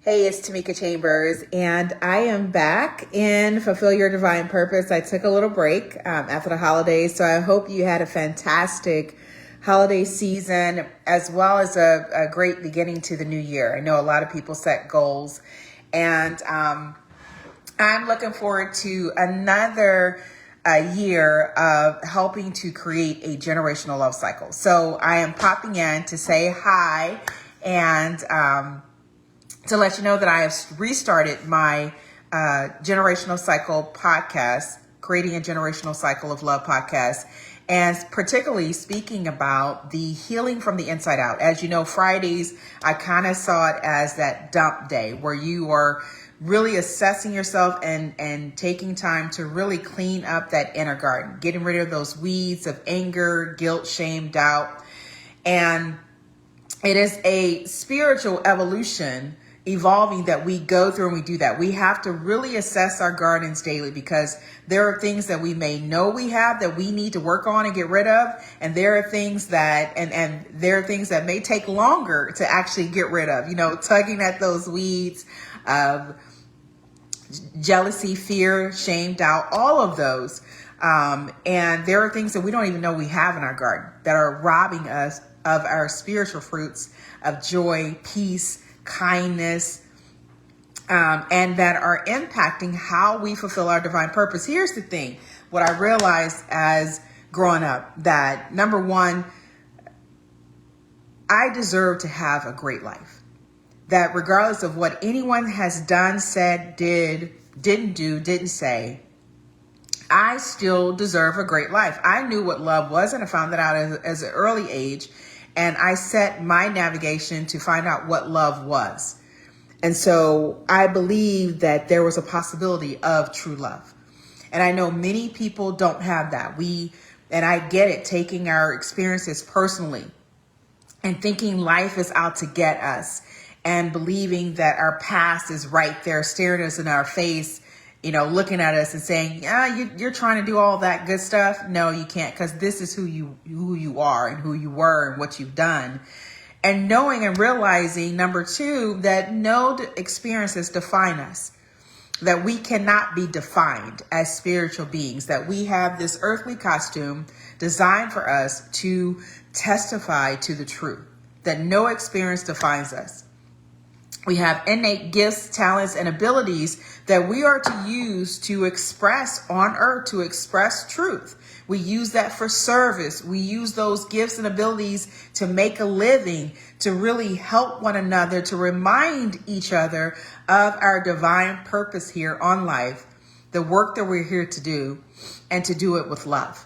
Hey, it's Tamika Chambers, and I am back in Fulfill Your Divine Purpose. I took a little break after the holidays, so I hope you had a fantastic holiday season as well as a great beginning to the new year. I know a lot of people set goals, and I'm looking forward to another year of helping to create a generational love cycle. So I am popping in to say hi and to let you know that I have restarted my generational cycle podcast, creating a generational cycle of love podcast, and particularly speaking about the healing from the inside out. As you know, Fridays, I kind of saw it as that dump day where you are really assessing yourself and taking time to really clean up that inner garden, getting rid of those weeds of anger, guilt, shame, doubt. And it is a spiritual evolution evolving that we go through, and we do that. We have to really assess our gardens daily because there are things that we may know we have that we need to work on and get rid of. And there are things that, and there are things that may take longer to actually get rid of, tugging at those weeds of jealousy, fear, shame, doubt, all of those. And there are things that we don't even know we have in our garden that are robbing us of our spiritual fruits of joy, peace, kindness, and that are impacting how we fulfill our divine purpose. Here's the thing. What I realized as growing up, that number one, I deserve to have a great life. That regardless of what anyone has done, said, did, didn't do, didn't say, I still deserve a great life. I knew what love was, and I found that out as an early age. And I set my navigation to find out what love was. And so I believe that there was a possibility of true love. And I know many people don't have that. And I get it, taking our experiences personally and thinking life is out to get us and believing that our past is right there staring us in our face, looking at us and saying, you're trying to do all that good stuff. No, you can't, because this is who you are and who you were and what you've done. And knowing and realizing, number two, that no experiences define us, that we cannot be defined as spiritual beings, that we have this earthly costume designed for us to testify to the truth, that no experience defines us. We have innate gifts, talents, and abilities that we are to use to express on earth, to express truth. We use that for service. We use those gifts and abilities to make a living, to really help one another, to remind each other of our divine purpose here on life, the work that we're here to do, and to do it with love.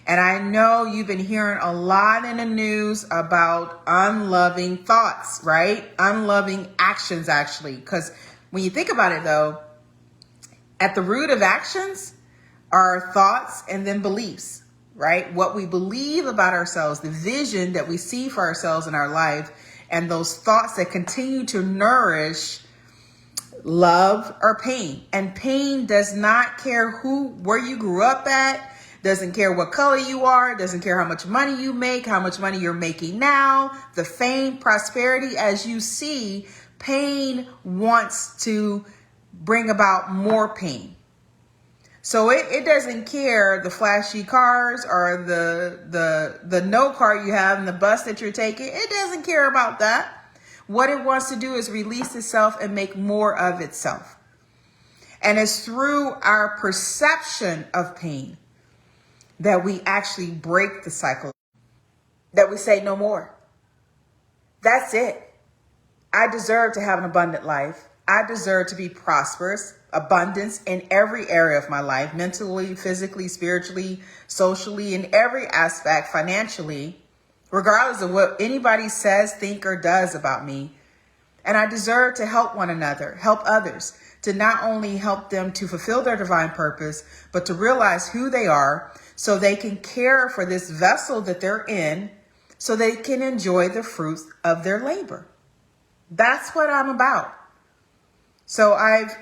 And I know you've been hearing a lot in the news about unloving thoughts, right? Unloving actions, actually. Because when you think about it, though, at the root of actions are thoughts and then beliefs, right? What we believe about ourselves, the vision that we see for ourselves in our life, and those thoughts that continue to nourish love or pain. And pain does not care where you grew up at. Doesn't care what color you are, doesn't care how much money you make, how much money you're making now, the fame, prosperity. As you see, pain wants to bring about more pain. So it doesn't care the flashy cars or the no car you have and the bus that you're taking. It doesn't care about that. What it wants to do is release itself and make more of itself. And it's through our perception of pain that we actually break the cycle, that we say no more. That's it. I deserve to have an abundant life. I deserve to be prosperous, abundance in every area of my life, mentally, physically, spiritually, socially, in every aspect, financially, regardless of what anybody says, think, or does about me. And I deserve to help one another, help others, to not only help them to fulfill their divine purpose, but to realize who they are so they can care for this vessel that they're in, so they can enjoy the fruits of their labor. That's what I'm about. So I've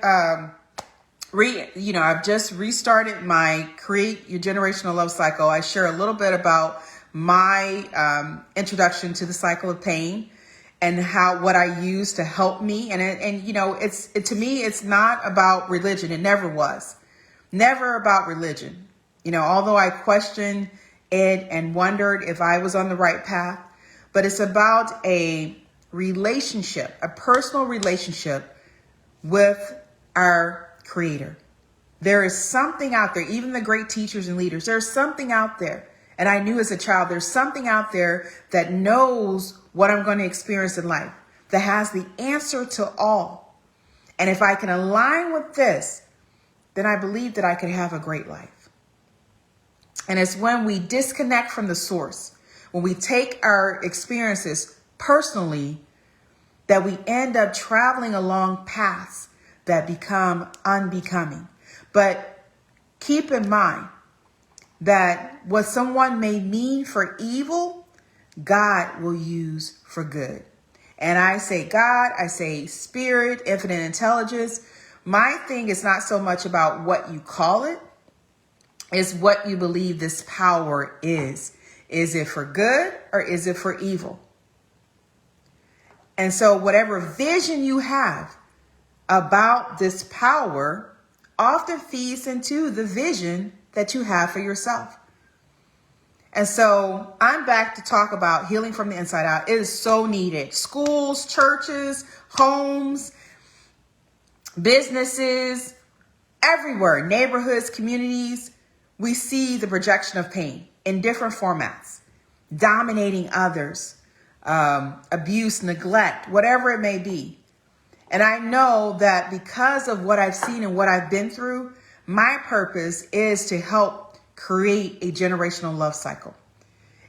just restarted my Create Your Generational Love Cycle. I share a little bit about my introduction to the cycle of pain and what I use to help me. And to me, it's not about religion. It never was. Never about religion. Although I questioned it and wondered if I was on the right path, but it's about a relationship, a personal relationship with our Creator. There is something out there, even the great teachers and leaders, there's something out there. And I knew as a child, there's something out there that knows what I'm going to experience in life, that has the answer to all. And if I can align with this, then I believe that I could have a great life. And it's when we disconnect from the source, when we take our experiences personally, that we end up traveling along paths that become unbecoming. But keep in mind that what someone may mean for evil, God will use for good. And I say God, I say spirit, infinite intelligence. My thing is not so much about what you call it, it's what you believe this power is. Is it for good or is it for evil? And so whatever vision you have about this power often feeds into the vision that you have for yourself. And so I'm back to talk about healing from the inside out. It is so needed. Schools, churches, homes, businesses, everywhere, neighborhoods, communities, we see the projection of pain in different formats, dominating others, abuse, neglect, whatever it may be. And I know that because of what I've seen and what I've been through, my purpose is to help create a generational love cycle.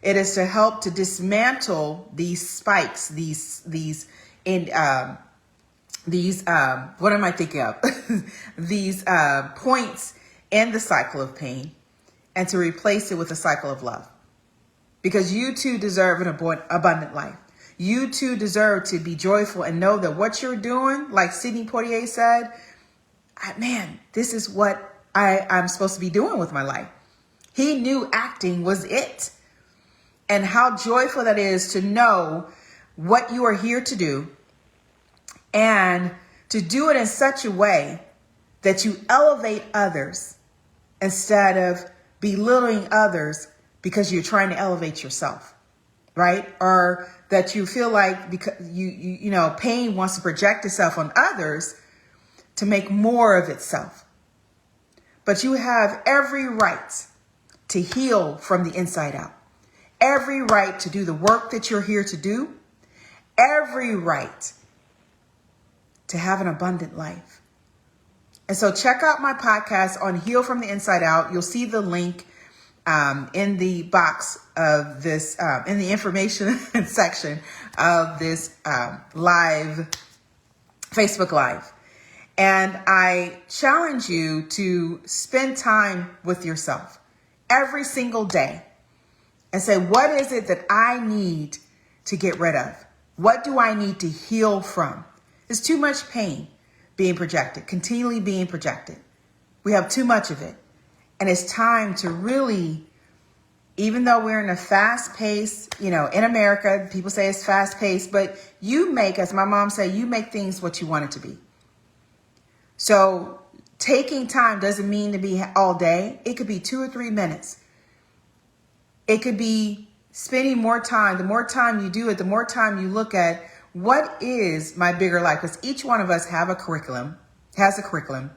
It is to help to dismantle these spikes, these what am I thinking of? These points in the cycle of pain, and to replace it with a cycle of love. Because you too deserve an abundant life. You too deserve to be joyful and know that what you're doing, like Sidney Poitier said, man, this is what I'm supposed to be doing with my life. He knew acting was it. And how joyful that is to know what you are here to do, and to do it in such a way that you elevate others instead of belittling others because you're trying to elevate yourself, right? Or that you feel like because pain wants to project itself on others to make more of itself. But you have every right to heal from the inside out. Every right to do the work that you're here to do. Every right to have an abundant life. And so check out my podcast on Heal from the Inside Out. You'll see the link in the box of this, in the information section of this live, Facebook Live. And I challenge you to spend time with yourself every single day and say, what is it that I need to get rid of? What do I need to heal from? There's too much pain being projected, continually being projected. We have too much of it. And it's time to really, even though we're in a fast pace, in America, people say it's fast paced, but you make, as my mom said, you make things what you want it to be. So taking time doesn't mean to be all day. It could be 2 or 3 minutes. It could be spending more time. The more time you do it, the more time you look at what is my bigger life. Because each one of us has a curriculum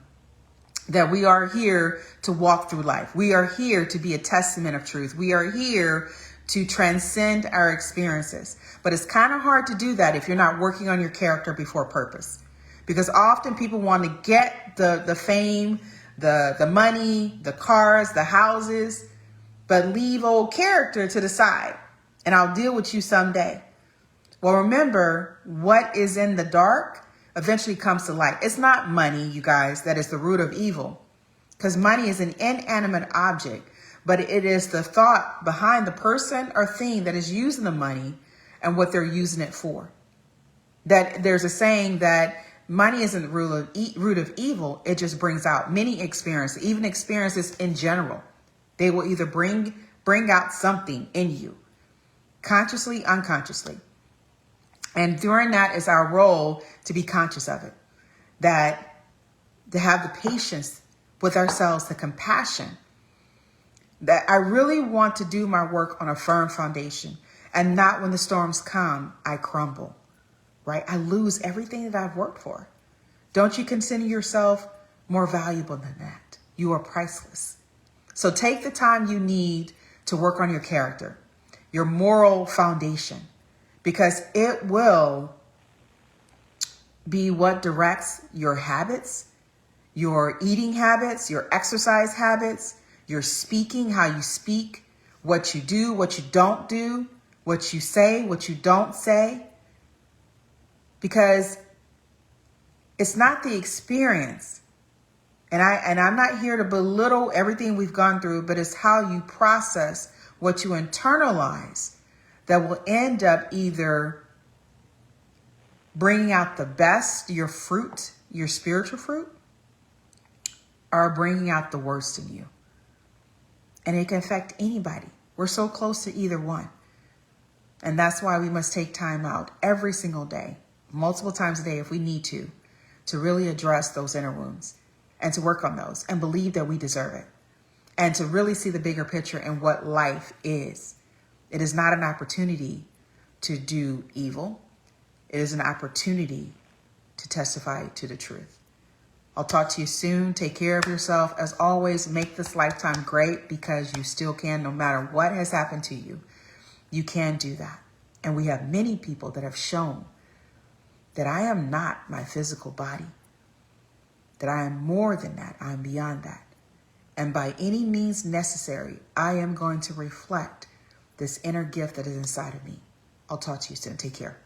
that we are here to walk through life. We are here to be a testament of truth. We are here to transcend our experiences. But it's kind of hard to do that if you're not working on your character before purpose. Because often people want to get the fame, the money, the cars, the houses, but leave old character to the side. And I'll deal with you someday. Well, remember, what is in the dark eventually comes to light. It's not money, you guys, that is the root of evil. Because money is an inanimate object, but it is the thought behind the person or thing that is using the money and what they're using it for. That there's a saying that money isn't the root of evil. It just brings out many experiences, even experiences in general. They will either bring out something in you, consciously, unconsciously. And during that is our role to be conscious of it, that to have the patience with ourselves, the compassion, that I really want to do my work on a firm foundation, and not when the storms come, I crumble, right? I lose everything that I've worked for. Don't you consider yourself more valuable than that? You are priceless. So take the time you need to work on your character, your moral foundation, because it will be what directs your habits, your eating habits, your exercise habits, your speaking, how you speak, what you do, what you don't do, what you say, what you don't say. Because it's not the experience. And I'm not here to belittle everything we've gone through, but it's how you process what you internalize that will end up either bringing out the best, your fruit, your spiritual fruit, or bringing out the worst in you. And it can affect anybody. We're so close to either one. And that's why we must take time out every single day, multiple times a day if we need to really address those inner wounds and to work on those and believe that we deserve it. And to really see the bigger picture and what life is. It is not an opportunity to do evil. It is an opportunity to testify to the truth. I'll talk to you soon. Take care of yourself. As always, make this lifetime great, because you still can, no matter what has happened to you. You can do that. And we have many people that have shown that I am not my physical body, that I am more than that. I am beyond that. And by any means necessary, I am going to reflect this inner gift that is inside of me. I'll talk to you soon. Take care.